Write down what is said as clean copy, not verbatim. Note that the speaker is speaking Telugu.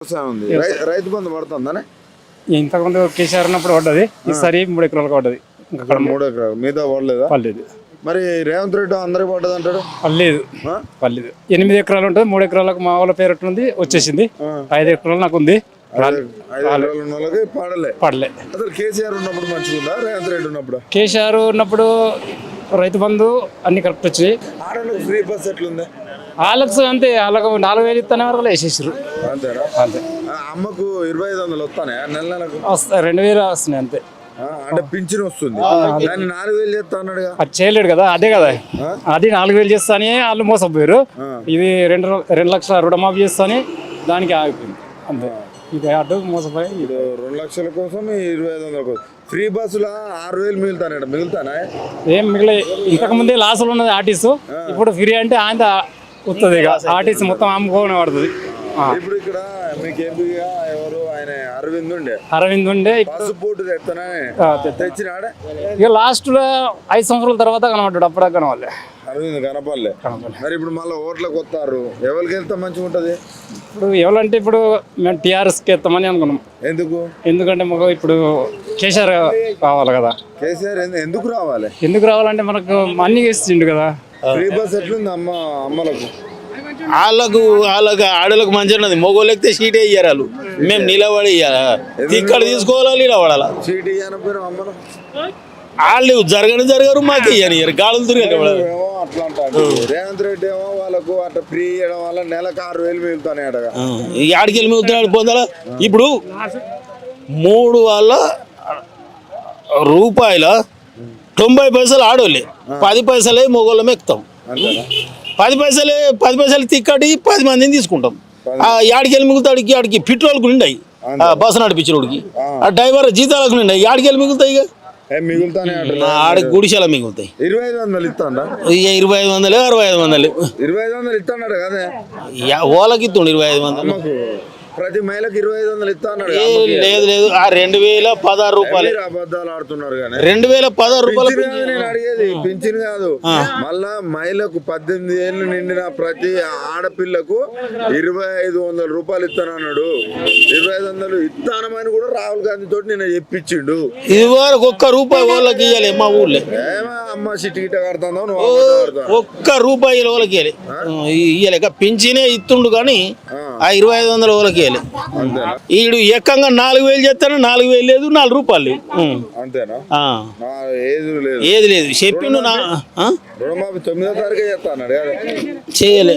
రైతు బంధు పడుతుందనే ఇంతకుముందు కేసీఆర్ ఉన్నప్పుడు పడ్డది, ఈసారి 3 ఎకరాలకు పడ్డది. అక్కడ 3 ఎకరాలు మీద పడలేదా? పర్లేదు. మరి రేవంత్ రెడ్డి అందరికి పడ్డది అంటాడు. పర్లేదు పర్లేదు. 8 ఎకరాలు ఉంటుంది, 3 ఎకరాలకు మా వాళ్ళ పేరు ఉంది, వచ్చేసింది. 5 ఎకరాలు నాకు ఉంది. 5 ఎకరాలు ఉన్న వాళ్ళకి పడలే. అసలు కేసీఆర్ ఉన్నప్పుడు మంచిగా రేవంత్ రెడ్డి ఉన్నప్పుడు? కేసీఆర్ ఉన్నప్పుడు రైతు బంధు అన్ని కరెక్ట్ వచ్చాయి. ఆడలకు ఫ్రీ బస్ ఎట్లుంది? వాళ్ళకు అంతే, వాళ్ళకు 4,000 ఇస్తానే వరకు వేసేసారు. అంతేనా? అంతే. అమ్మకు 2,500 వస్తానే నెల నెలకు? వస్తాయి, 2,000 వస్తున్నాయి అంతే. అంటే పింఛన్ వస్తుంది, దాన్ని 4,000 చేస్తా అన్నాడుగా. అది చేయలేడు కదా, అదే కదా. అది 4,000 చేస్తానే వాళ్ళు మోసపోయారు. ఇది 2 లక్షల రుణమాఫీ చేస్తానే దానికి ఆగిపోయింది అంతే. ఇది అడ్డు మోసపోయి 2 లక్షల కోసం 2,500 కోసం ఫ్రీ బస్సులో 6,000 మిగులుతానా? ఏం మిగిలే. ఇంతకు ముందే లాసులు ఉన్నది ఆర్టీసు, ఇప్పుడు ఫ్రీ అంటే ఆయన వస్తుంది. ఇక ఆర్టీసీ మొత్తం అమ్ముకోనే పడుతుంది. ఇప్పుడు ఇక్కడ మీకు ఎంపీగా ఎవరు ఆయన అరవింద్ ఉండే బస్సు పోటు తెచ్చినాడే. ఇక లాస్ట్ లో 5 సంవత్సరాల తర్వాత కనబడ్డాడు, అప్పుడే కనవాలే. అరవింద్ కనపడలే. మరి ఇప్పుడు మళ్ళీ ఓట్లకు వస్తారు, ఎవరికి వెళ్తే మంచిగా ఉంటది? ఇప్పుడు ఎవరంటే ఇప్పుడు మేము టీఆర్ఎస్కి వెళ్తామని అనుకున్నాం. ఎందుకంటే మాకు ఇప్పుడు కేసీఆర్ కావాలి కదా. కేసీఆర్ ఎందుకు రావాలి? ఎందుకు రావాలంటే మనకు అన్ని ఇచ్చిండు కదా. ఫ్రీ బస్ ఎట్లుంది అమ్మలకు? వాళ్ళకు ఆడలకు మంచిగా ఉన్నది. మొగోళ్ళు ఎక్కితే సీట్ వేయారు, వాళ్ళు మేము నిలబడి ఇక్కడ తీసుకోవాలా నిలబడాలా. సీట్ ఇవ్వకపోయినా అమ్మలు వాళ్ళు జరగరు, మాకు ఇయ్యనియరు. గాడులు తిరిగి అట్లా అంటారు. రేవంత్ రెడ్డి ఏమో వాళ్ళకు అట్లా ఫ్రీ ఇవ్వడం వల్ల నెలకు 6,000 మిగులుతానే అడగా. ఆడికి వెళ్ళి మిగులుతున్నాడు పొందాలా. ఇప్పుడు 3 వాళ్ళ రూపాయల 90 పైసలు ఆడోళ్ళే, 10 పైసలే మొగోళ్ళమే ఎక్కుతాం. 10 పైసలు తిక్కటి 10 మందిని తీసుకుంటాం. ఆడికి వెళ్ళి మిగులుతాడికి, ఆడికి పెట్రోల్కు నిండాయి, బస్సు నడిపించడానికి ఆ డ్రైవర్ జీతాలకు నిండాయి. ఆడికి వెళ్ళి మిగులుతాయి, ఇక మిగులుతానే ఆడికి గుడిసెల మిగులుతాయి. 2,500 ఇస్తాడా? 2,500 6,500 2,500 ఇస్తాడు కదా. ఓలకి ఇస్తుండు 2,500. ప్రతి మహిళకి 2,500 ఇస్తా అన్నాడు. లేదు ఆ 2,016 రూపాయలు. అబద్ధాలు ఆడుతున్నారు కానీ 2,016 రూపాయలు నేను అడిగేది పింఛన్ కాదు. మళ్ళా మహిళకు 18 ఏళ్ళు నిండిన ప్రతి ఆడపిల్లకు 2,500 రూపాయలు ఇస్తానన్నాడు. 2,500 ఇస్తానమని కూడా రాహుల్ గాంధీ తోటి నేను చెప్పించిండు. ఇదివరకు 1 రూపాయి వాళ్ళకి ఇవ్వాలి మా ఊళ్ళో. అమ్మ సిటీ గిట్ట కడతాను, 1 రూపాయి వాళ్ళకి ఇవ్వాలి. ఇవ్వలేక పింఛనే ఇస్తుండు కానీ ఆ 2,500 వాళ్ళకి ఈడు ఏకంగా 4,000 చేస్తాను, 4,000 లేదు, 4 రూపాయలు లేవు. అంతేనా? ఏది లేదు చెప్పిండు. రుణమాఫీ 9వ తారీఖే చేస్తా అన్నాడు, చేయలే.